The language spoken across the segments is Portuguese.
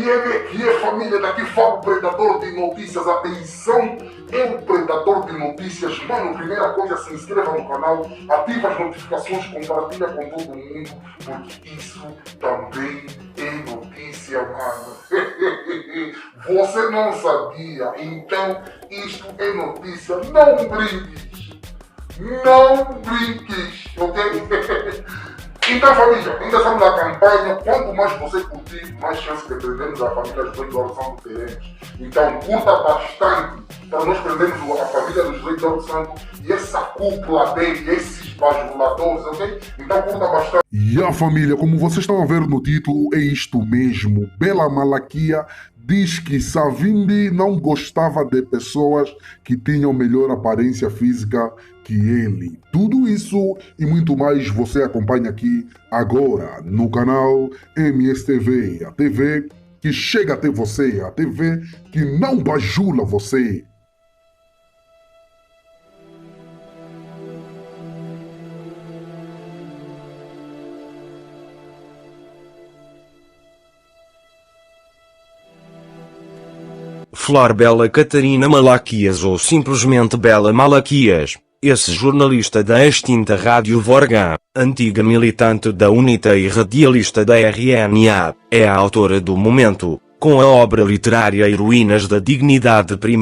que é família, daqui fala o predador de notícias, atenção, é o predador de notícias, mano, primeira coisa, se inscreva no canal, ativa as notificações, compartilha com todo mundo, porque isso também é notícia, mano. Você não sabia, então isto é notícia, não brinques, ok? Então, família, ainda estamos na campanha. Quanto mais você curtir, mais chance de prendermos a família dos Reis de Ouro Santo teremos. Então, curta bastante para nós prendermos a família dos Reis de Ouro Santo e essa cúpula dele, esses bajuladores, ok? Então, curta bastante. E a família, como vocês estão a ver no título, é isto mesmo. Bela Malaquia diz que Savimbi não gostava de pessoas que tinham melhor aparência física que ele. Tudo isso e muito mais você acompanha aqui agora no canal MSTV, a TV que chega até você, a TV que não bajula você. Flor Bela Catarina Malaquias ou simplesmente Bela Malaquias, esse jornalista da extinta Rádio Vorga, antiga militante da UNITA e radialista da RNA, é a autora do momento, com a obra literária Heroínas da Dignidade I,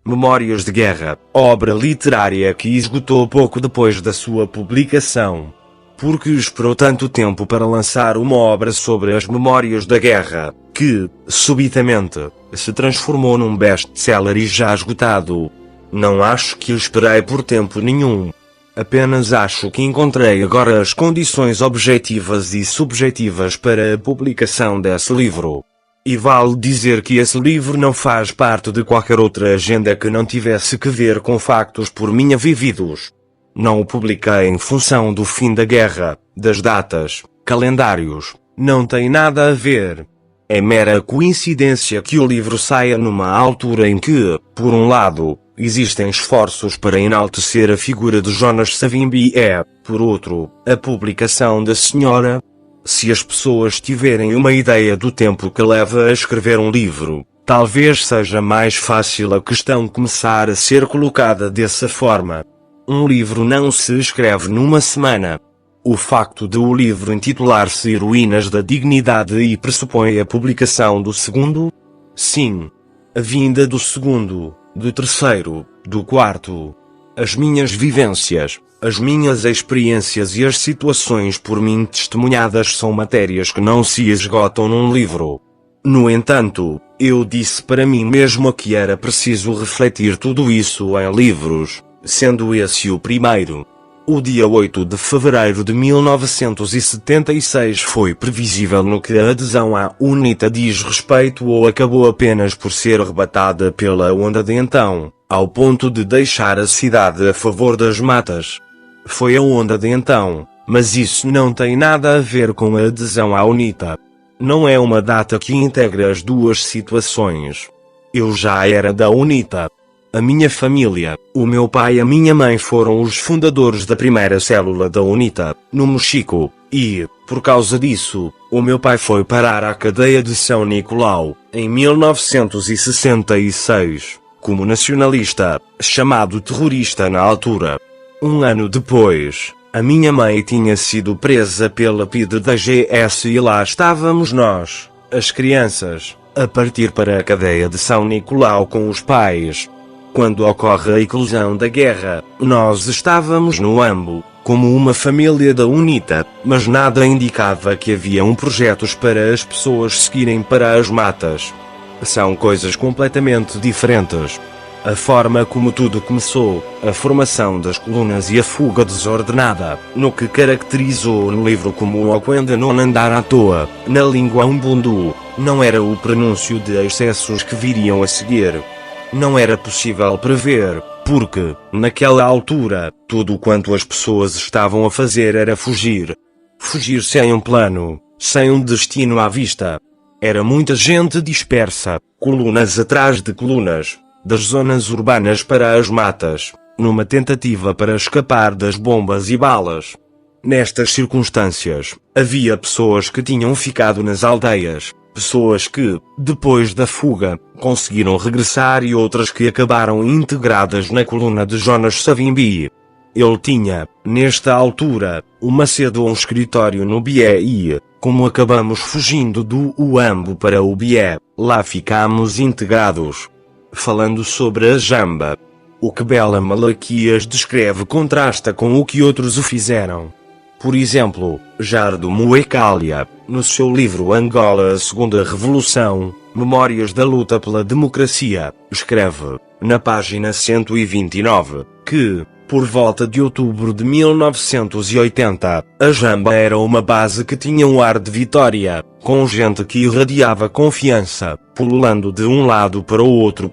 Memórias de Guerra, obra literária que esgotou pouco depois da sua publicação. Porque esperou tanto tempo para lançar uma obra sobre as memórias da guerra, que, subitamente, se transformou num best-seller e já esgotado. Não acho que esperei por tempo nenhum. Apenas acho que encontrei agora as condições objetivas e subjetivas para a publicação desse livro. E vale dizer que esse livro não faz parte de qualquer outra agenda que não tivesse que ver com factos por mim vividos. Não o publiquei em função do fim da guerra, das datas, calendários, não tem nada a ver. É mera coincidência que o livro saia numa altura em que, por um lado, existem esforços para enaltecer a figura de Jonas Savimbi e, por outro, a publicação da senhora. Se as pessoas tiverem uma ideia do tempo que leva a escrever um livro, talvez seja mais fácil a questão começar a ser colocada dessa forma. Um livro não se escreve numa semana. O facto de o livro intitular-se Heroínas da Dignidade e pressupõe a publicação do segundo? Sim. A vinda do segundo, do terceiro, do quarto. As minhas vivências, as minhas experiências e as situações por mim testemunhadas são matérias que não se esgotam num livro. No entanto, eu disse para mim mesmo que era preciso refletir tudo isso em livros, sendo esse o primeiro. O dia 8 de fevereiro de 1976 foi previsível no que a adesão à UNITA diz respeito ou acabou apenas por ser arrebatada pela onda de então, ao ponto de deixar a cidade a favor das matas. Foi a onda de então, mas isso não tem nada a ver com a adesão à UNITA. Não é uma data que integra as duas situações. Eu já era da UNITA. A minha família, o meu pai e a minha mãe foram os fundadores da primeira célula da UNITA, no México, e, por causa disso, o meu pai foi parar à cadeia de São Nicolau, em 1966, como nacionalista, chamado terrorista na altura. Um ano depois, a minha mãe tinha sido presa pela PIDE da GS e lá estávamos nós, as crianças, a partir para a cadeia de São Nicolau com os pais. Quando ocorre a eclosão da guerra, nós estávamos no AMBO, como uma família da UNITA, mas nada indicava que haviam projetos para as pessoas seguirem para as matas. São coisas completamente diferentes. A forma como tudo começou, a formação das colunas e a fuga desordenada, no que caracterizou no livro como o Oquenda não andar à toa, na língua umbundu, não era o prenúncio de excessos que viriam a seguir. Não era possível prever, porque, naquela altura, tudo quanto as pessoas estavam a fazer era fugir. Fugir sem um plano, sem um destino à vista. Era muita gente dispersa, colunas atrás de colunas, das zonas urbanas para as matas, numa tentativa para escapar das bombas e balas. Nestas circunstâncias, havia pessoas que tinham ficado nas aldeias, Pessoas que, depois da fuga, conseguiram regressar e outras que acabaram integradas na coluna de Jonas Savimbi. Ele tinha, nesta altura, uma sede ou um escritório no BIE e, como acabamos fugindo do Uambo para o BIE, lá ficámos integrados. Falando sobre a Jamba, o que Bela Malaquias descreve contrasta com o que outros o fizeram. Por exemplo, Jardim Moekalia, no seu livro Angola, a Segunda Revolução, Memórias da Luta pela Democracia, escreve, na página 129, que, por volta de outubro de 1980, a Jamba era uma base que tinha um ar de vitória, com gente que irradiava confiança, pululando de um lado para o outro.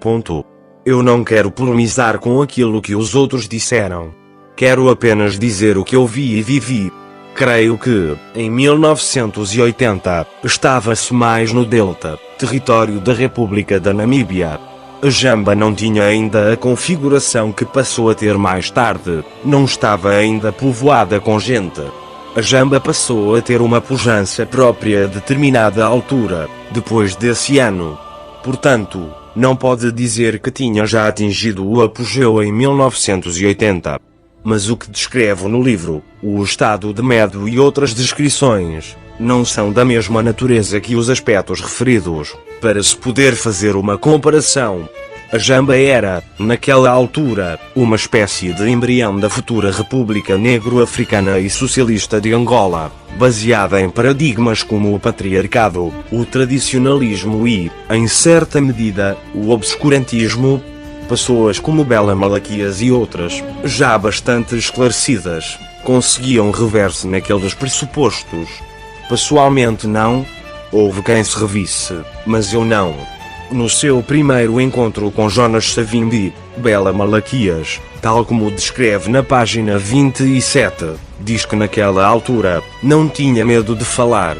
Eu não quero polemizar com aquilo que os outros disseram. Quero apenas dizer o que eu vi e vivi. Creio que, em 1980, estava-se mais no Delta, território da República da Namíbia. A Jamba não tinha ainda a configuração que passou a ter mais tarde, não estava ainda povoada com gente. A Jamba passou a ter uma pujança própria a determinada altura, depois desse ano. Portanto, não pode dizer que tinha já atingido o apogeu em 1980. Mas o que descrevo no livro, o estado de medo e outras descrições, não são da mesma natureza que os aspectos referidos. Para se poder fazer uma comparação, a Jamba era, naquela altura, uma espécie de embrião da futura República Negro-Africana e Socialista de Angola, baseada em paradigmas como o patriarcado, o tradicionalismo e, em certa medida, o obscurantismo. Pessoas como Bela Malaquias e outras, já bastante esclarecidas, conseguiam rever-se naqueles pressupostos. Pessoalmente não. Houve quem se revisse, mas eu não. No seu primeiro encontro com Jonas Savimbi, Bela Malaquias, tal como descreve na página 27, diz que naquela altura, não tinha medo de falar.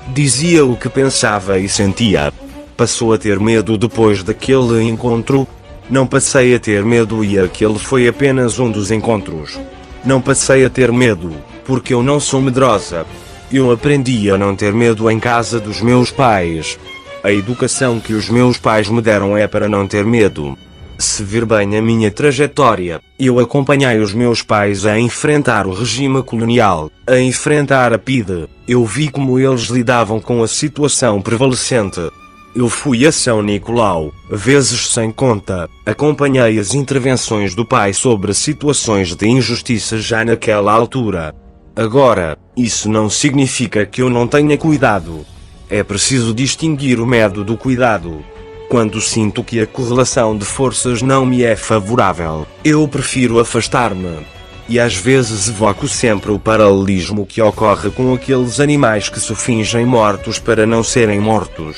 Dizia o que pensava e sentia. Passou a ter medo depois daquele encontro? Não passei a ter medo e aquele foi apenas um dos encontros. Não passei a ter medo, porque eu não sou medrosa. Eu aprendi a não ter medo em casa dos meus pais. A educação que os meus pais me deram é para não ter medo. Se vir bem a minha trajetória, eu acompanhei os meus pais a enfrentar o regime colonial, a enfrentar a PIDE. Eu vi como eles lidavam com a situação prevalecente. Eu fui a São Nicolau, vezes sem conta, acompanhei as intervenções do pai sobre situações de injustiça já naquela altura. Agora, isso não significa que eu não tenha cuidado. É preciso distinguir o medo do cuidado. Quando sinto que a correlação de forças não me é favorável, eu prefiro afastar-me. E às vezes evoco sempre o paralelismo que ocorre com aqueles animais que se fingem mortos para não serem mortos.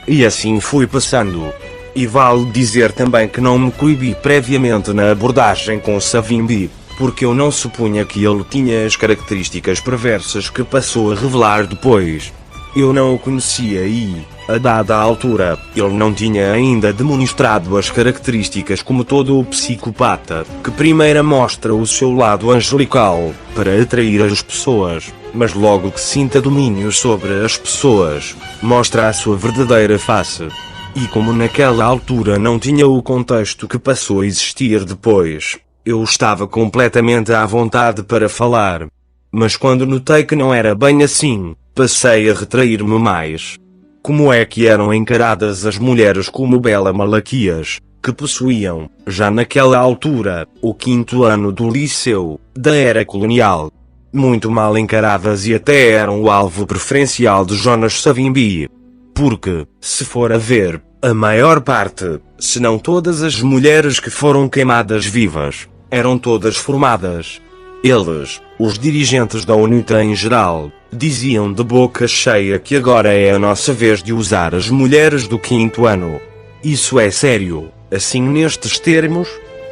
E assim fui passando. E vale dizer também que não me coibi previamente na abordagem com Savimbi, porque eu não supunha que ele tinha as características perversas que passou a revelar depois. Eu não o conhecia e, a dada altura, ele não tinha ainda demonstrado as características como todo o psicopata, que primeiro mostra o seu lado angelical, para atrair as pessoas, mas logo que sinta domínio sobre as pessoas, mostra a sua verdadeira face. E como naquela altura não tinha o contexto que passou a existir depois, eu estava completamente à vontade para falar. Mas quando notei que não era bem assim, passei a retrair-me mais. Como é que eram encaradas as mulheres como Bela Malaquias, que possuíam, já naquela altura, o 5º ano do liceu, da era colonial? Muito mal encaradas e até eram o alvo preferencial de Jonas Savimbi. Porque, se for a ver, a maior parte, se não todas as mulheres que foram queimadas vivas, eram todas formadas. Eles, os dirigentes da UNITA em geral, diziam de boca cheia que agora é a nossa vez de usar as mulheres do 5º ano. Isso é sério, assim nestes termos?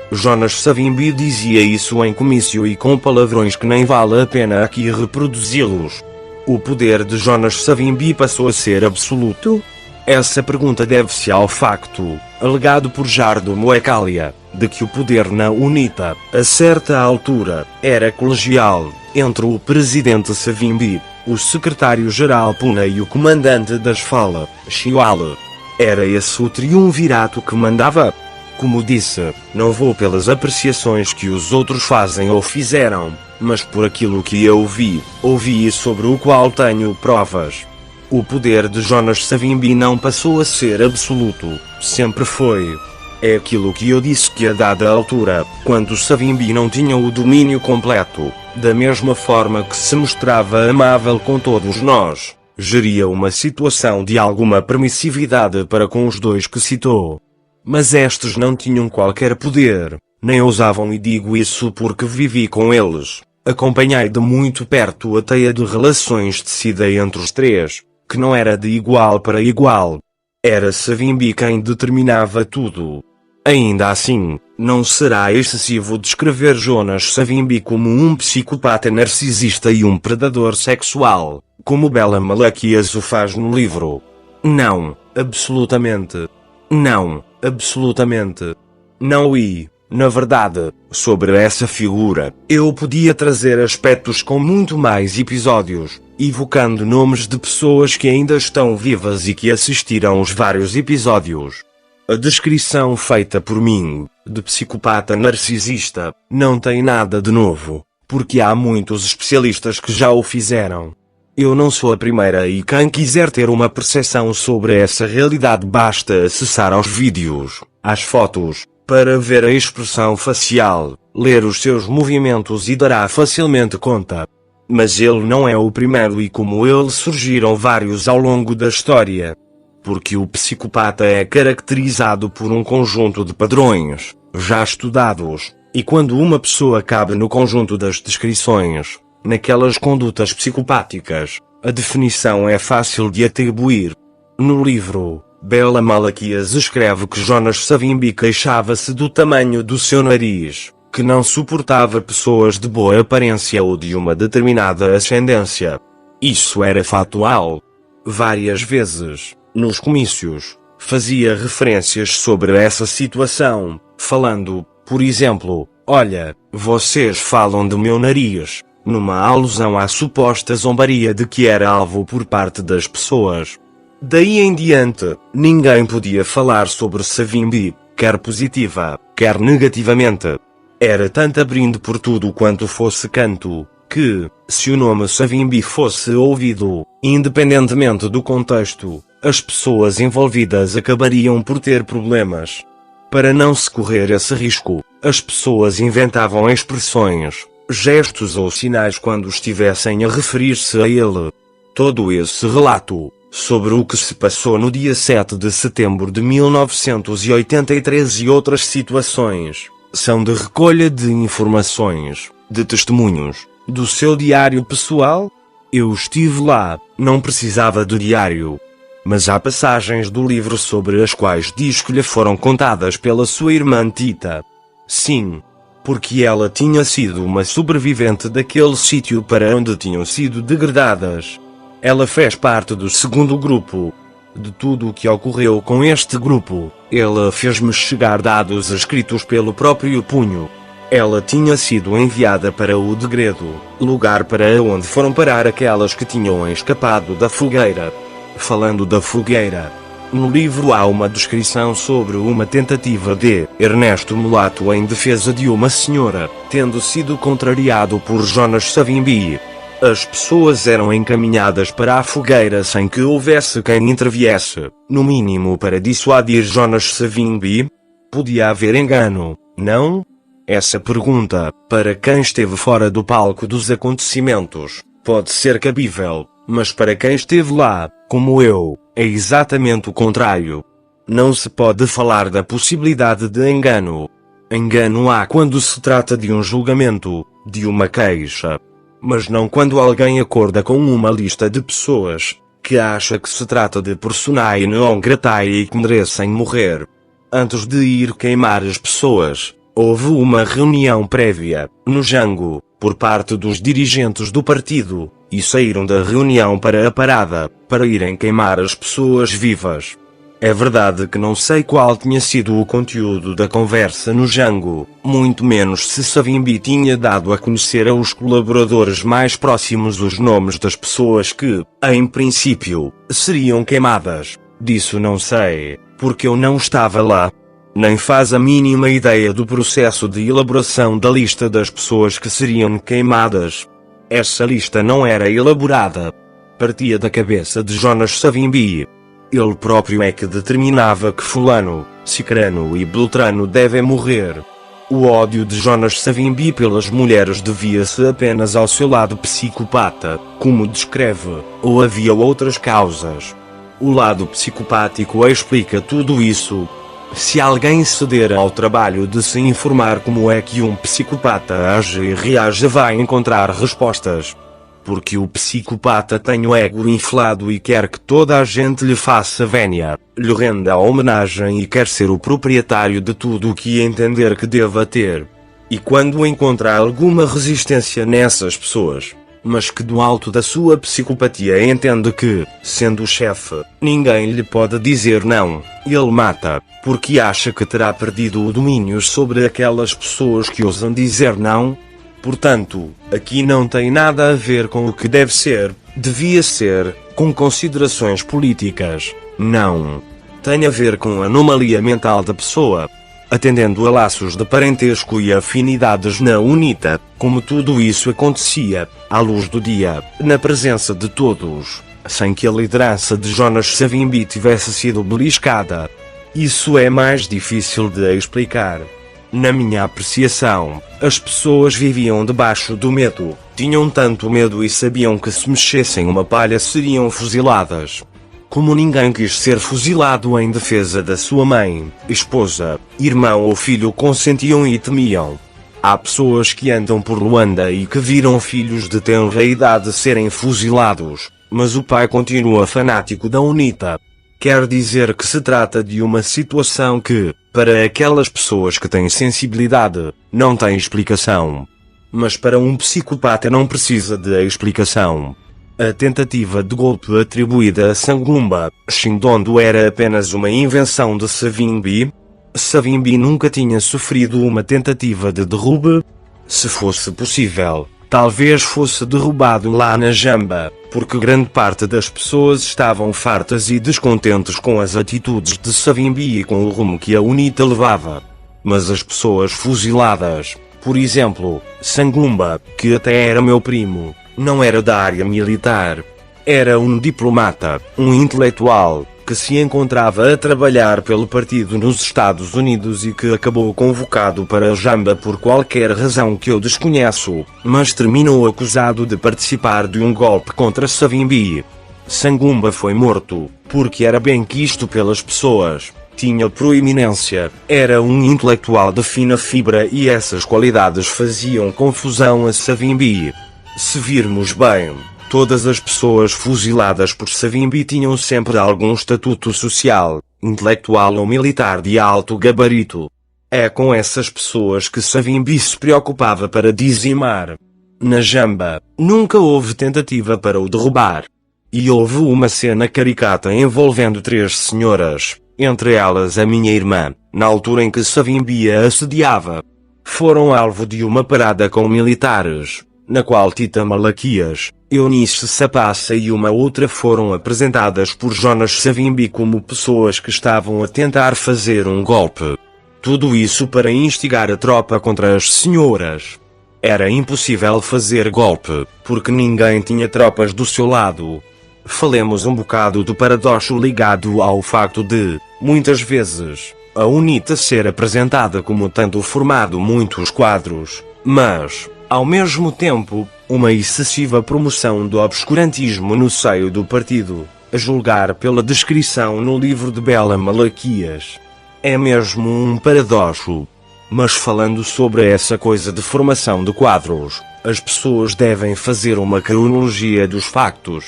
Jonas Savimbi dizia isso em comício e com palavrões que nem vale a pena aqui reproduzi-los. O poder de Jonas Savimbi passou a ser absoluto? Essa pergunta deve-se ao facto, alegado por Jardim Moekalia, de que o poder na UNITA, a certa altura, era colegial, entre o presidente Savimbi, o secretário-geral Puna e o comandante das FALA, Chihuahua. Era esse o triunvirato que mandava? Como disse, não vou pelas apreciações que os outros fazem ou fizeram, mas por aquilo que eu vi, ouvi e sobre o qual tenho provas. O poder de Jonas Savimbi não passou a ser absoluto, sempre foi. É aquilo que eu disse que a dada altura, quando Savimbi não tinha o domínio completo, da mesma forma que se mostrava amável com todos nós, geria uma situação de alguma permissividade para com os dois que citou. Mas estes não tinham qualquer poder, nem ousavam, e digo isso porque vivi com eles. Acompanhei de muito perto a teia de relações tecida entre os três, que não era de igual para igual. Era Savimbi quem determinava tudo. Ainda assim, não será excessivo descrever Jonas Savimbi como um psicopata narcisista e um predador sexual, como Bela Malaquias o faz no livro. Não, absolutamente. Não, absolutamente. Não, e, na verdade, sobre essa figura, eu podia trazer aspectos com muito mais episódios, evocando nomes de pessoas que ainda estão vivas e que assistiram os vários episódios. A descrição feita por mim, de psicopata narcisista, não tem nada de novo, porque há muitos especialistas que já o fizeram. Eu não sou a primeira, e quem quiser ter uma percepção sobre essa realidade basta acessar aos vídeos, às fotos, para ver a expressão facial, ler os seus movimentos e dará facilmente conta. Mas ele não é o primeiro, e como ele surgiram vários ao longo da história. Porque o psicopata é caracterizado por um conjunto de padrões, já estudados, e quando uma pessoa cabe no conjunto das descrições, naquelas condutas psicopáticas, a definição é fácil de atribuir. No livro, Bela Malaquias escreve que Jonas Savimbi queixava-se do tamanho do seu nariz, que não suportava pessoas de boa aparência ou de uma determinada ascendência. Isso era factual. Várias vezes, nos comícios, fazia referências sobre essa situação, falando, por exemplo, olha, vocês falam do meu nariz, numa alusão à suposta zombaria de que era alvo por parte das pessoas. Daí em diante, ninguém podia falar sobre Savimbi, quer positiva, quer negativamente. Era tanta brinde por tudo quanto fosse canto, que, se o nome Savimbi fosse ouvido, independentemente do contexto, as pessoas envolvidas acabariam por ter problemas. Para não se correr esse risco, as pessoas inventavam expressões, gestos ou sinais quando estivessem a referir-se a ele. Todo esse relato, sobre o que se passou no dia 7 de setembro de 1983 e outras situações, são de recolha de informações, de testemunhos, do seu diário pessoal. Eu estive lá, não precisava de diário. Mas há passagens do livro sobre as quais diz que lhe foram contadas pela sua irmã Tita. Sim, porque ela tinha sido uma sobrevivente daquele sítio para onde tinham sido degradadas. Ela fez parte do segundo grupo. De tudo o que ocorreu com este grupo, ela fez-me chegar dados escritos pelo próprio punho. Ela tinha sido enviada para o degredo, lugar para onde foram parar aquelas que tinham escapado da fogueira. Falando da fogueira, no livro há uma descrição sobre uma tentativa de Ernesto Mulato em defesa de uma senhora, tendo sido contrariado por Jonas Savimbi. As pessoas eram encaminhadas para a fogueira sem que houvesse quem interviesse, no mínimo para dissuadir Jonas Savimbi. Podia haver engano, não? Essa pergunta, para quem esteve fora do palco dos acontecimentos, pode ser cabível, mas para quem esteve lá, como eu, é exatamente o contrário. Não se pode falar da possibilidade de engano. Engano há quando se trata de um julgamento, de uma queixa. Mas não quando alguém acorda com uma lista de pessoas, que acha que se trata de personae non gratae e que merecem morrer. Antes de ir queimar as pessoas, houve uma reunião prévia, no Jango, por parte dos dirigentes do partido, e saíram da reunião para a parada, para irem queimar as pessoas vivas. É verdade que não sei qual tinha sido o conteúdo da conversa no Jango, muito menos se Savimbi tinha dado a conhecer aos colaboradores mais próximos os nomes das pessoas que, em princípio, seriam queimadas. Disso não sei, porque eu não estava lá. Nem faz a mínima ideia do processo de elaboração da lista das pessoas que seriam queimadas. Essa lista não era elaborada. Partia da cabeça de Jonas Savimbi. Ele próprio é que determinava que fulano, cicrano e beltrano devem morrer. O ódio de Jonas Savimbi pelas mulheres devia-se apenas ao seu lado psicopata, como descreve, ou havia outras causas? O lado psicopático explica tudo isso. Se alguém ceder ao trabalho de se informar como é que um psicopata age e reage, vai encontrar respostas. Porque o psicopata tem o ego inflado e quer que toda a gente lhe faça vénia, lhe renda a homenagem e quer ser o proprietário de tudo o que entender que deva ter. E quando encontrar alguma resistência nessas pessoas, mas que do alto da sua psicopatia entende que, sendo o chefe, ninguém lhe pode dizer não, ele mata, porque acha que terá perdido o domínio sobre aquelas pessoas que ousam dizer não. Portanto, aqui não tem nada a ver com o que deve ser, devia ser, com considerações políticas. Não. Tem a ver com a anomalia mental da pessoa. Atendendo a laços de parentesco e afinidades na UNITA, como tudo isso acontecia, à luz do dia, na presença de todos, sem que a liderança de Jonas Savimbi tivesse sido beliscada. Isso é mais difícil de explicar. Na minha apreciação, as pessoas viviam debaixo do medo, tinham tanto medo e sabiam que se mexessem uma palha seriam fuziladas. Como ninguém quis ser fuzilado em defesa da sua mãe, esposa, irmão ou filho, consentiam e temiam. Há pessoas que andam por Luanda e que viram filhos de tenra idade serem fuzilados, mas o pai continua fanático da UNITA. Quer dizer que se trata de uma situação que, para aquelas pessoas que têm sensibilidade, não tem explicação. Mas para um psicopata não precisa de explicação. A tentativa de golpe atribuída a Sangumba, Shindondo, era apenas uma invenção de Savimbi? Savimbi nunca tinha sofrido uma tentativa de derrube? Se fosse possível, talvez fosse derrubado lá na Jamba, porque grande parte das pessoas estavam fartas e descontentes com as atitudes de Savimbi e com o rumo que a UNITA levava. Mas as pessoas fuziladas, por exemplo, Sangumba, que até era meu primo, não era da área militar. Era um diplomata, um intelectual, que se encontrava a trabalhar pelo partido nos Estados Unidos e que acabou convocado para Jamba por qualquer razão que eu desconheço, mas terminou acusado de participar de um golpe contra Savimbi. Sangumba foi morto, porque era bem quisto pelas pessoas, tinha proeminência, era um intelectual de fina fibra e essas qualidades faziam confusão a Savimbi. Se virmos bem, todas as pessoas fuziladas por Savimbi tinham sempre algum estatuto social, intelectual ou militar de alto gabarito. É com essas pessoas que Savimbi se preocupava para dizimar. Na Jamba, nunca houve tentativa para o derrubar. E houve uma cena caricata envolvendo 3 senhoras, entre elas a minha irmã, na altura em que Savimbi a assediava. Foram alvo de uma parada com militares, na qual Tita Malaquias, Eunice Sapassa e uma outra foram apresentadas por Jonas Savimbi como pessoas que estavam a tentar fazer um golpe. Tudo isso para instigar a tropa contra as senhoras. Era impossível fazer golpe, porque ninguém tinha tropas do seu lado. Falemos um bocado do paradoxo ligado ao facto de, muitas vezes, a UNITA ser apresentada como tendo formado muitos quadros, mas, ao mesmo tempo, uma excessiva promoção do obscurantismo no seio do partido, a julgar pela descrição no livro de Bela Malaquias. É mesmo um paradoxo. Mas falando sobre essa coisa de formação de quadros, as pessoas devem fazer uma cronologia dos factos.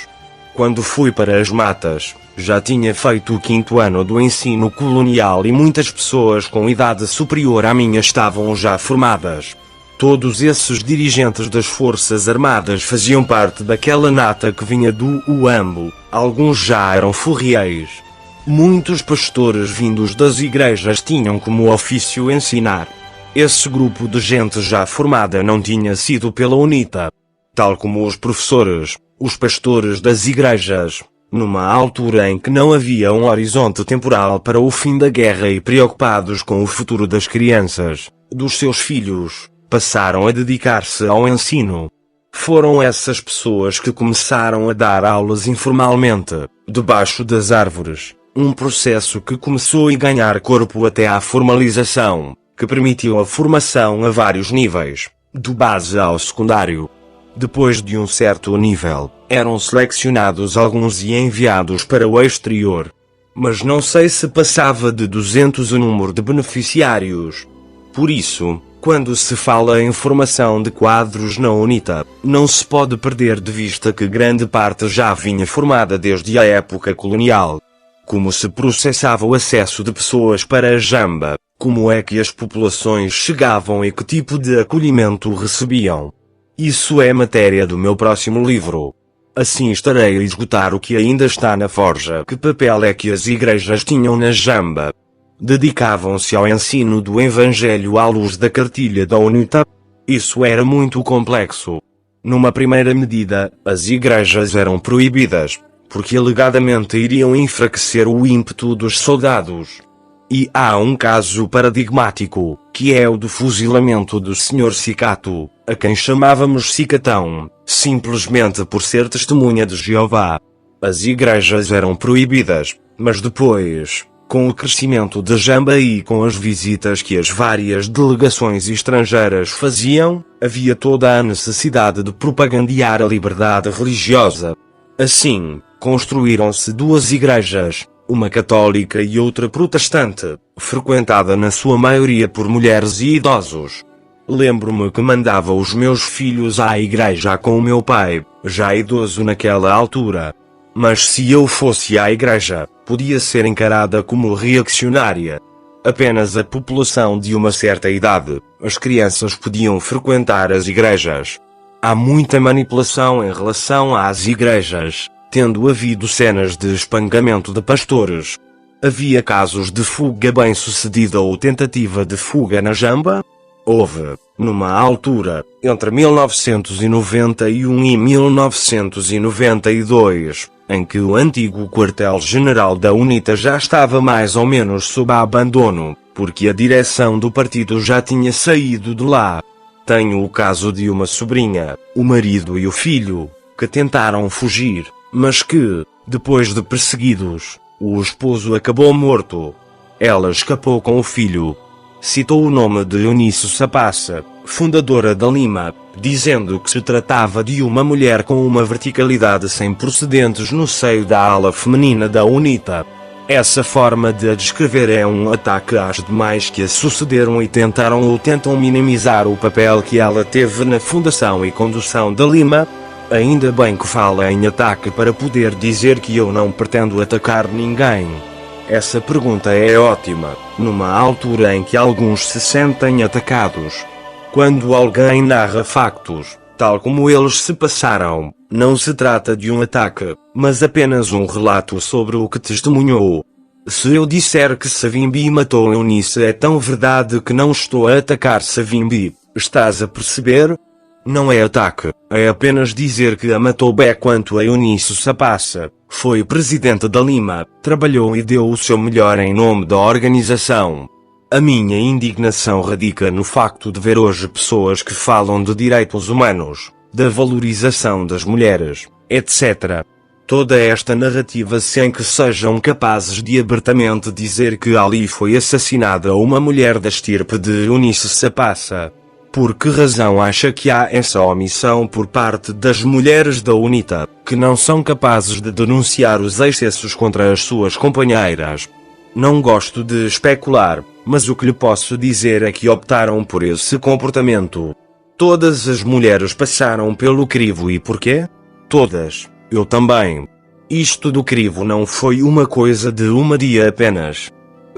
Quando fui para as matas, já tinha feito o 5º ano do ensino colonial e muitas pessoas com idade superior à minha estavam já formadas. Todos esses dirigentes das Forças Armadas faziam parte daquela nata que vinha do UAMBO, alguns já eram furriéis. Muitos pastores vindos das igrejas tinham como ofício ensinar. Esse grupo de gente já formada não tinha sido pela UNITA. Tal como os professores, os pastores das igrejas, numa altura em que não havia um horizonte temporal para o fim da guerra e preocupados com o futuro das crianças, dos seus filhos, passaram a dedicar-se ao ensino. Foram essas pessoas que começaram a dar aulas informalmente, debaixo das árvores, um processo que começou a ganhar corpo até à formalização, que permitiu a formação a vários níveis, do base ao secundário. Depois de um certo nível, eram selecionados alguns e enviados para o exterior. Mas não sei se passava de 200 o número de beneficiários. Por isso, quando se fala em formação de quadros na UNITA, não se pode perder de vista que grande parte já vinha formada desde a época colonial. Como se processava o acesso de pessoas para a Jamba, como é que as populações chegavam e que tipo de acolhimento recebiam. Isso é matéria do meu próximo livro. Assim estarei a esgotar o que ainda está na forja. Que papel é que as igrejas tinham na Jamba? Dedicavam-se ao ensino do Evangelho à luz da cartilha da UNITA? Isso era muito complexo. Numa primeira medida, as igrejas eram proibidas, porque alegadamente iriam enfraquecer o ímpeto dos soldados. E há um caso paradigmático, que é o do fuzilamento do Sr. Cicato, a quem chamávamos Cicatão, simplesmente por ser testemunha de Jeová. As igrejas eram proibidas, mas depois, com o crescimento da Jamba e com as visitas que as várias delegações estrangeiras faziam, havia toda a necessidade de propagandear a liberdade religiosa. Assim, construíram-se duas igrejas, uma católica e outra protestante, frequentada na sua maioria por mulheres e idosos. Lembro-me que mandava os meus filhos à igreja com o meu pai, já idoso naquela altura. Mas se eu fosse à igreja, podia ser encarada como reaccionária. Apenas a população de uma certa idade, as crianças podiam frequentar as igrejas. Há muita manipulação em relação às igrejas, tendo havido cenas de espancamento de pastores. Havia casos de fuga bem-sucedida ou tentativa de fuga na Jamba? Houve, numa altura, entre 1991 e 1992, em que o antigo quartel-general da UNITA já estava mais ou menos sob abandono, porque a direção do partido já tinha saído de lá. Tenho o caso de uma sobrinha, o marido e o filho, que tentaram fugir, mas que, depois de perseguidos, o esposo acabou morto. Ela escapou com o filho. Citou o nome de Eunice Sapassa, fundadora da Lima, dizendo que se tratava de uma mulher com uma verticalidade sem precedentes no seio da ala feminina da UNITA. Essa forma de a descrever é um ataque às demais que a sucederam e tentaram ou tentam minimizar o papel que ela teve na fundação e condução da Lima. Ainda bem que fala em ataque para poder dizer que eu não pretendo atacar ninguém. Essa pergunta é ótima, numa altura em que alguns se sentem atacados. Quando alguém narra factos, tal como eles se passaram, não se trata de um ataque, mas apenas um relato sobre o que testemunhou. Se eu disser que Savimbi matou Eunice é tão verdade que não estou a atacar Savimbi, estás a perceber? Não é ataque, é apenas dizer que a matou bem quanto a Eunice Sapassa. Foi presidente da Lima, trabalhou e deu o seu melhor em nome da organização. A minha indignação radica no facto de ver hoje pessoas que falam de direitos humanos, da valorização das mulheres, etc. Toda esta narrativa sem que sejam capazes de abertamente dizer que ali foi assassinada uma mulher da estirpe de Eunice Sapassa. Por que razão acha que há essa omissão por parte das mulheres da UNITA, que não são capazes de denunciar os excessos contra as suas companheiras? Não gosto de especular, mas o que lhe posso dizer é que optaram por esse comportamento. Todas as mulheres passaram pelo crivo e porquê? Todas, eu também. Isto do crivo não foi uma coisa de um dia apenas.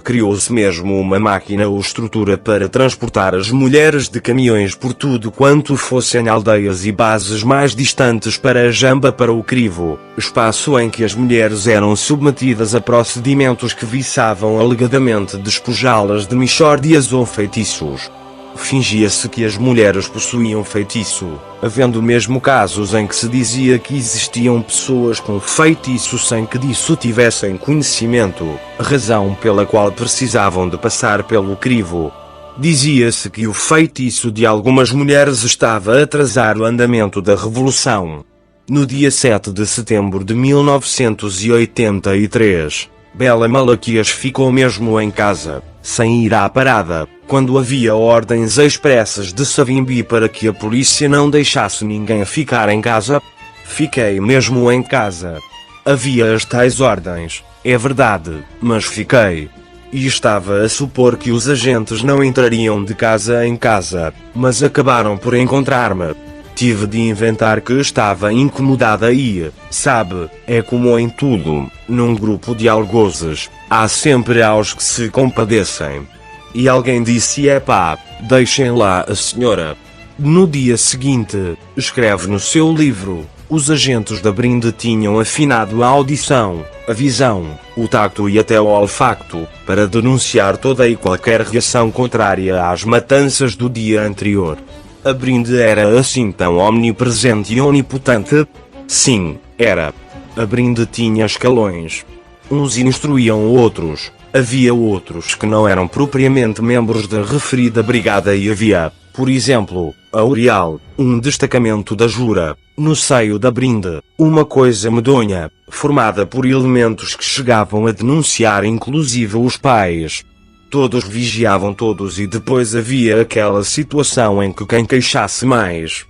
Criou-se mesmo uma máquina ou estrutura para transportar as mulheres de caminhões por tudo quanto fossem aldeias e bases mais distantes para a Jamba para o crivo, espaço em que as mulheres eram submetidas a procedimentos que visavam alegadamente despojá-las de mixórdias ou feitiços. Fingia-se que as mulheres possuíam feitiço, havendo mesmo casos em que se dizia que existiam pessoas com feitiço sem que disso tivessem conhecimento, razão pela qual precisavam de passar pelo crivo. Dizia-se que o feitiço de algumas mulheres estava a atrasar o andamento da Revolução. No dia 7 de setembro de 1983, Bela Malaquias ficou mesmo em casa, sem ir à parada, quando havia ordens expressas de Savimbi para que a polícia não deixasse ninguém ficar em casa. Fiquei mesmo em casa. Havia as tais ordens, é verdade, mas fiquei. E estava a supor que os agentes não entrariam de casa em casa, mas acabaram por encontrar-me. Tive de inventar que estava incomodada e, sabe, é como em tudo, num grupo de algozes, há sempre aos que se compadecem. E alguém disse: epá, deixem lá a senhora. No dia seguinte, escreve no seu livro, os agentes da Brinde tinham afinado a audição, a visão, o tacto e até o olfacto, para denunciar toda e qualquer reação contrária às matanças do dia anterior. A Brinde era assim tão omnipresente e onipotente? Sim, era. A Brinde tinha escalões. Uns instruíam outros. Havia outros que não eram propriamente membros da referida brigada e havia, por exemplo, a Urial, um destacamento da Jura, no seio da Brinde, uma coisa medonha, formada por elementos que chegavam a denunciar inclusive os pais. Todos vigiavam todos e depois havia aquela situação em que quem queixasse mais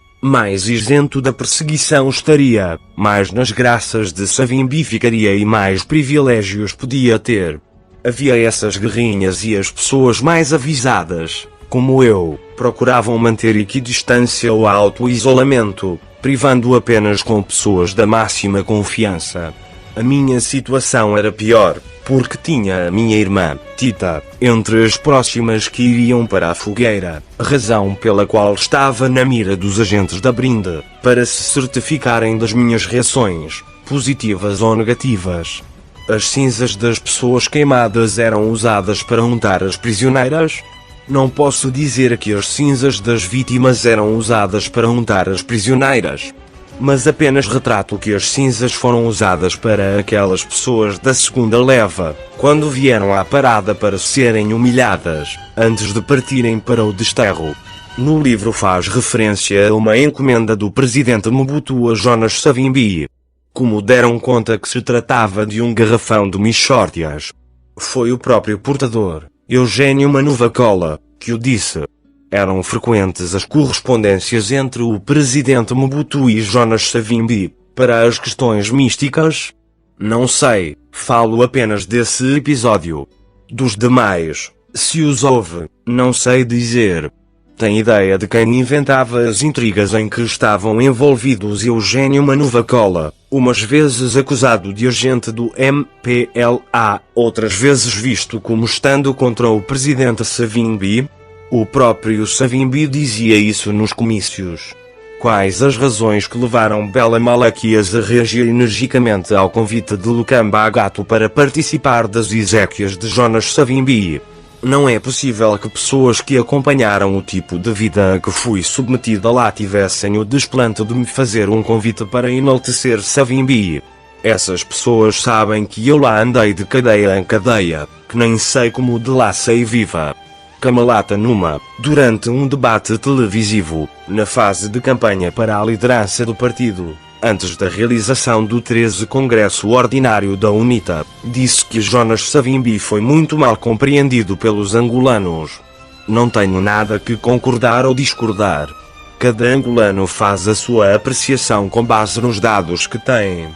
isento da perseguição estaria, mais nas graças de Savimbi ficaria e mais privilégios podia ter. Havia essas guerrinhas e as pessoas mais avisadas, como eu, procuravam manter equidistância ou auto-isolamento, privando apenas com pessoas da máxima confiança. A minha situação era pior, porque tinha a minha irmã, Tita, entre as próximas que iriam para a fogueira, razão pela qual estava na mira dos agentes da Brinde, para se certificarem das minhas reações, positivas ou negativas. As cinzas das pessoas queimadas eram usadas para untar as prisioneiras? Não posso dizer que as cinzas das vítimas eram usadas para untar as prisioneiras, mas apenas retrato que as cinzas foram usadas para aquelas pessoas da segunda leva, quando vieram à parada para serem humilhadas, antes de partirem para o desterro. No livro faz referência a uma encomenda do presidente Mobutu a Jonas Savimbi. Como deram conta que se tratava de um garrafão de mixórdias, foi o próprio portador, Eugênio Manuvacola, que o disse. Eram frequentes as correspondências entre o presidente Mobutu e Jonas Savimbi, para as questões místicas? Não sei, falo apenas desse episódio. Dos demais, se os houve, não sei dizer. Tem ideia de quem inventava as intrigas em que estavam envolvidos Eugênio Manuvacola, umas vezes acusado de agente do MPLA, outras vezes visto como estando contra o presidente Savimbi? O próprio Savimbi dizia isso nos comícios. Quais as razões que levaram Bela Malaquias a reagir energicamente ao convite de Lukamba Agato para participar das exéquias de Jonas Savimbi? Não é possível que pessoas que acompanharam o tipo de vida a que fui submetida lá tivessem o desplante de me fazer um convite para enaltecer Savimbi. Essas pessoas sabem que eu lá andei de cadeia em cadeia, que nem sei como de lá saí viva. Camalata durante um debate televisivo, na fase de campanha para a liderança do partido, antes da realização do 13º Congresso Ordinário da UNITA, disse que Jonas Savimbi foi muito mal compreendido pelos angolanos. Não tenho nada que concordar ou discordar. Cada angolano faz a sua apreciação com base nos dados que tem.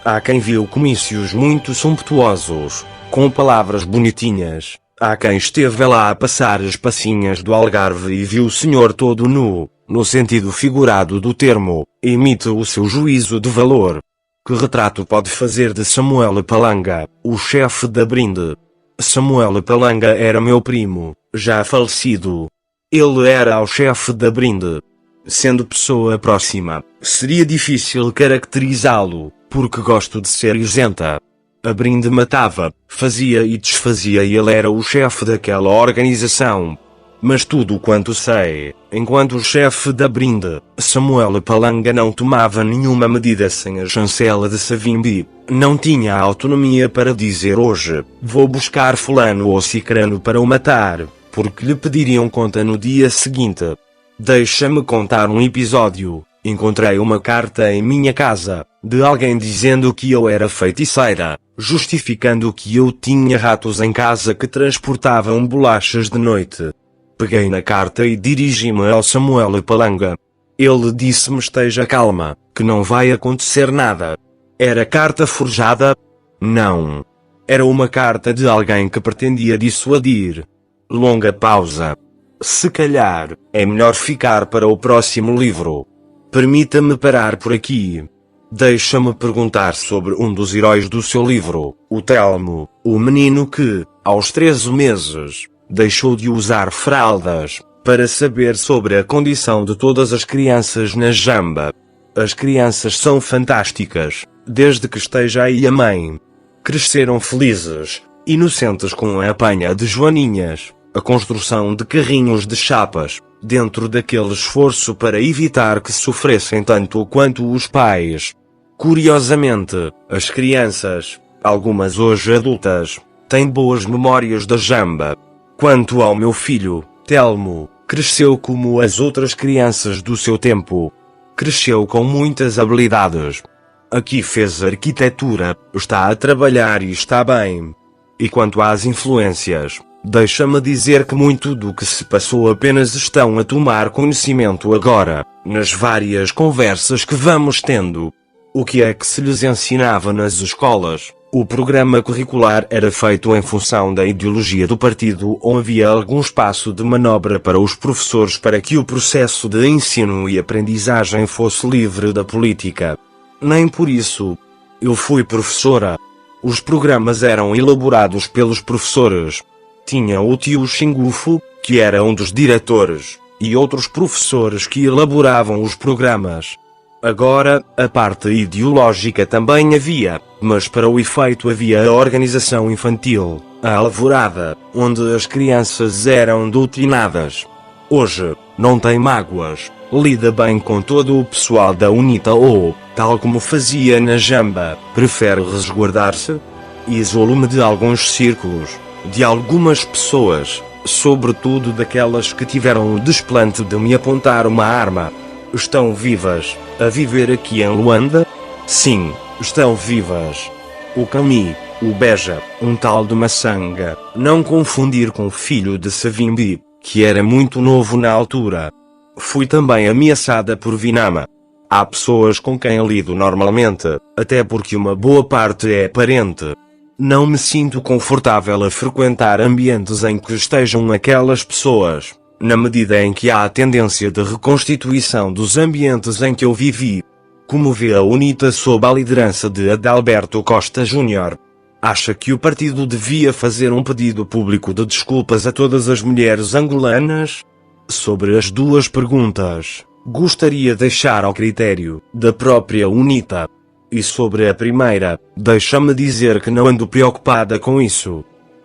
Há quem viu comícios muito sumptuosos, com palavras bonitinhas. Há quem esteve lá a passar as passinhas do Algarve e viu o senhor todo nu, no sentido figurado do termo, emite o seu juízo de valor. Que retrato pode fazer de Samuel Palanga, o chefe da Brinde? Samuel Palanga era meu primo, já falecido. Ele era o chefe da Brinde. Sendo pessoa próxima, seria difícil caracterizá-lo, porque gosto de ser isenta. A Brinde matava, fazia e desfazia e ele era o chefe daquela organização. Mas tudo quanto sei, enquanto chefe da Brinde, Samuel Palanga não tomava nenhuma medida sem a chancela de Savimbi, não tinha autonomia para dizer hoje, vou buscar fulano ou cicrano para o matar, porque lhe pediriam conta no dia seguinte. Deixa-me contar um episódio. Encontrei uma carta em minha casa, de alguém dizendo que eu era feiticeira, justificando que eu tinha ratos em casa que transportavam bolachas de noite. Peguei na carta e dirigi-me ao Samuel Palanga. Ele disse-me esteja calma, que não vai acontecer nada. Era carta forjada? Não. Era uma carta de alguém que pretendia dissuadir. Longa pausa. Se calhar, é melhor ficar para o próximo livro. Permita-me parar por aqui. Deixa-me perguntar sobre um dos heróis do seu livro, o Telmo, o menino que, aos 13 meses, deixou de usar fraldas, para saber sobre a condição de todas as crianças na Jamba. As crianças são fantásticas, desde que esteja aí a mãe. Cresceram felizes, inocentes com a apanha de joaninhas, a construção de carrinhos de chapas, dentro daquele esforço para evitar que sofressem tanto quanto os pais. Curiosamente, as crianças, algumas hoje adultas, têm boas memórias da Jamba. Quanto ao meu filho, Telmo, cresceu como as outras crianças do seu tempo. Cresceu com muitas habilidades. Aqui fez arquitetura, está a trabalhar e está bem. E quanto às influências, deixa-me dizer que muito do que se passou apenas estão a tomar conhecimento agora, nas várias conversas que vamos tendo. O que é que se lhes ensinava nas escolas? O programa curricular era feito em função da ideologia do partido ou havia algum espaço de manobra para os professores para que o processo de ensino e aprendizagem fosse livre da política? Nem por isso. Eu fui professora. Os programas eram elaborados pelos professores. Tinha o tio Xingufo, que era um dos diretores, e outros professores que elaboravam os programas. Agora, a parte ideológica também havia, mas para o efeito havia a organização infantil, a alvorada, onde as crianças eram doutrinadas. Hoje, não tem mágoas, lida bem com todo o pessoal da UNITA ou, tal como fazia na Jamba, prefere resguardar-se? Isolo-me de alguns círculos, de algumas pessoas, sobretudo daquelas que tiveram o desplante de me apontar uma arma. Estão vivas, a viver aqui em Luanda? Sim, estão vivas. O Cami, o Beja, um tal de Maçanga, não confundir com o filho de Savimbi, que era muito novo na altura. Fui também ameaçada por Vinama. Há pessoas com quem lido normalmente, até porque uma boa parte é parente. Não me sinto confortável a frequentar ambientes em que estejam aquelas pessoas, na medida em que há a tendência de reconstituição dos ambientes em que eu vivi. Como vê a UNITA sob a liderança de Adalberto Costa Júnior? Acha que o partido devia fazer um pedido público de desculpas a todas as mulheres angolanas? Sobre as duas perguntas, gostaria de deixar ao critério da própria UNITA. E sobre a primeira, deixa-me dizer que não ando preocupada com isso.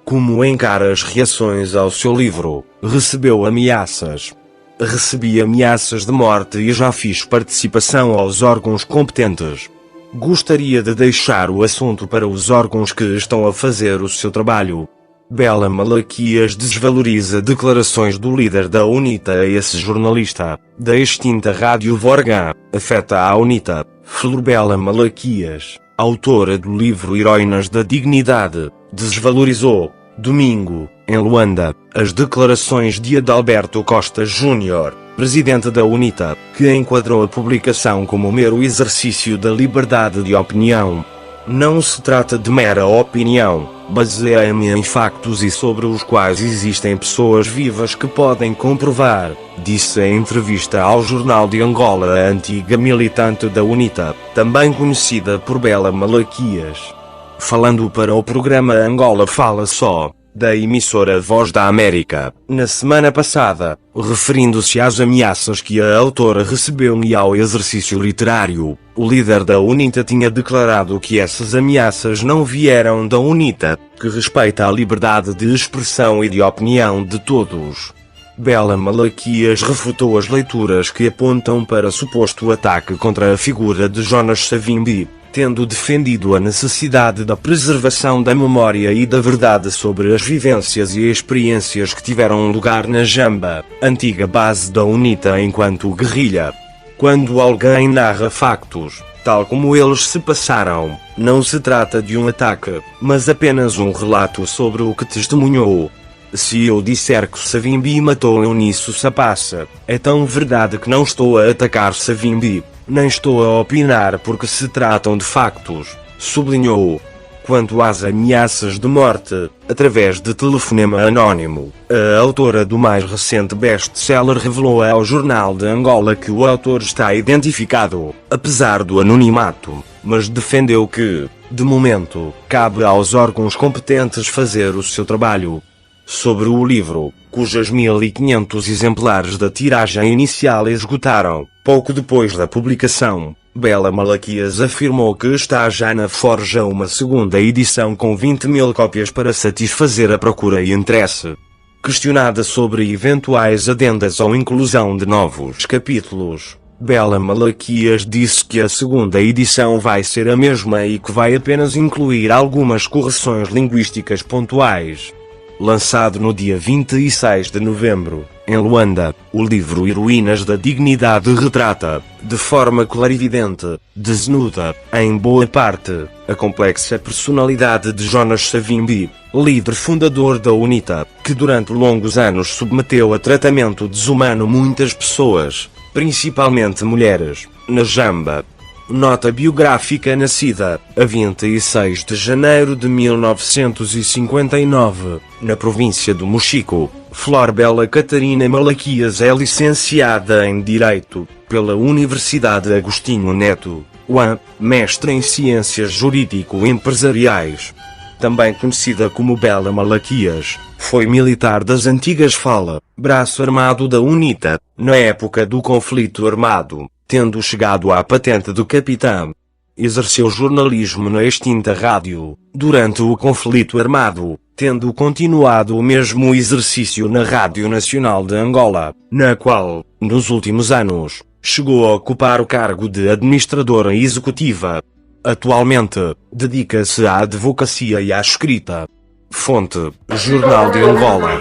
Como encara as reações ao seu livro? Recebeu ameaças? Recebi ameaças de morte e já fiz participação aos órgãos competentes. Gostaria de deixar o assunto para os órgãos que estão a fazer o seu trabalho. Bela Malaquias desvaloriza declarações do líder da UNITA a esse jornalista, da extinta Rádio Vorga, afeta a UNITA. Florbela Malaquias, autora do livro Heroínas da Dignidade, desvalorizou, domingo, em Luanda, as declarações de Adalberto Costa Júnior, presidente da UNITA, que enquadrou a publicação como mero exercício da liberdade de opinião. Não se trata de mera opinião, baseia-me em factos e sobre os quais existem pessoas vivas que podem comprovar, disse em entrevista ao Jornal de Angola a antiga militante da UNITA, também conhecida por Bela Malaquias. Falando para o programa Angola Fala Só, da emissora Voz da América, na semana passada, referindo-se às ameaças que a autora recebeu e ao exercício literário. O líder da UNITA tinha declarado que essas ameaças não vieram da UNITA, que respeita a liberdade de expressão e de opinião de todos. Bela Malaquias refutou as leituras que apontam para suposto ataque contra a figura de Jonas Savimbi, tendo defendido a necessidade da preservação da memória e da verdade sobre as vivências e experiências que tiveram lugar na Jamba, antiga base da UNITA enquanto guerrilha. Quando alguém narra factos, tal como eles se passaram, não se trata de um ataque, mas apenas um relato sobre o que testemunhou. Se eu disser que Savimbi matou Eunice Sapassa, é tão verdade que não estou a atacar Savimbi, nem estou a opinar porque se tratam de factos, sublinhou. Quanto às ameaças de morte, através de telefonema anónimo, a autora do mais recente best-seller revelou ao Jornal de Angola que o autor está identificado, apesar do anonimato, mas defendeu que, de momento, cabe aos órgãos competentes fazer o seu trabalho. Sobre o livro, cujas 1.500 exemplares da tiragem inicial esgotaram, pouco depois da publicação, Bela Malaquias afirmou que está já na forja uma segunda edição com 20.000 cópias para satisfazer a procura e interesse. Questionada sobre eventuais adendas ou inclusão de novos capítulos, Bela Malaquias disse que a segunda edição vai ser a mesma e que vai apenas incluir algumas correções linguísticas pontuais. Lançado no dia 26 de novembro, em Luanda, o livro Heroínas da Dignidade retrata, de forma clarividente, desnuda, em boa parte, a complexa personalidade de Jonas Savimbi, líder fundador da UNITA, que durante longos anos submeteu a tratamento desumano muitas pessoas, principalmente mulheres, na Jamba. Nota biográfica nascida, a 26 de janeiro de 1959, na província do Mochico, Flor Bela Catarina Malaquias é licenciada em Direito, pela Universidade Agostinho Neto, UAM, mestre em Ciências Jurídico-Empresariais. Também conhecida como Bela Malaquias, foi militar das antigas FALA, braço armado da UNITA, na época do conflito armado, tendo chegado à patente de capitão. Exerceu jornalismo na extinta rádio, durante o conflito armado, tendo continuado o mesmo exercício na Rádio Nacional de Angola, na qual, nos últimos anos, chegou a ocupar o cargo de administradora executiva. Atualmente, dedica-se à advocacia e à escrita. Fonte, Jornal de Angola.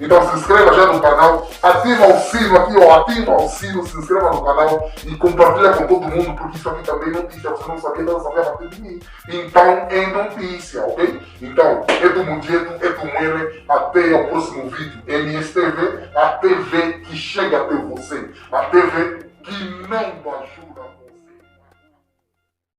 Então se inscreva já no canal, ativa o sino aqui, ó, ativa o sino, se inscreva no canal e compartilha com todo mundo, porque isso aqui também é notícia, você não sabia, não sabia bater de mim. Então é notícia, ok? Então, é do Mudieto, é do Mwene, até o próximo vídeo. MSTV, a TV que chega até você, a TV que não ajuda.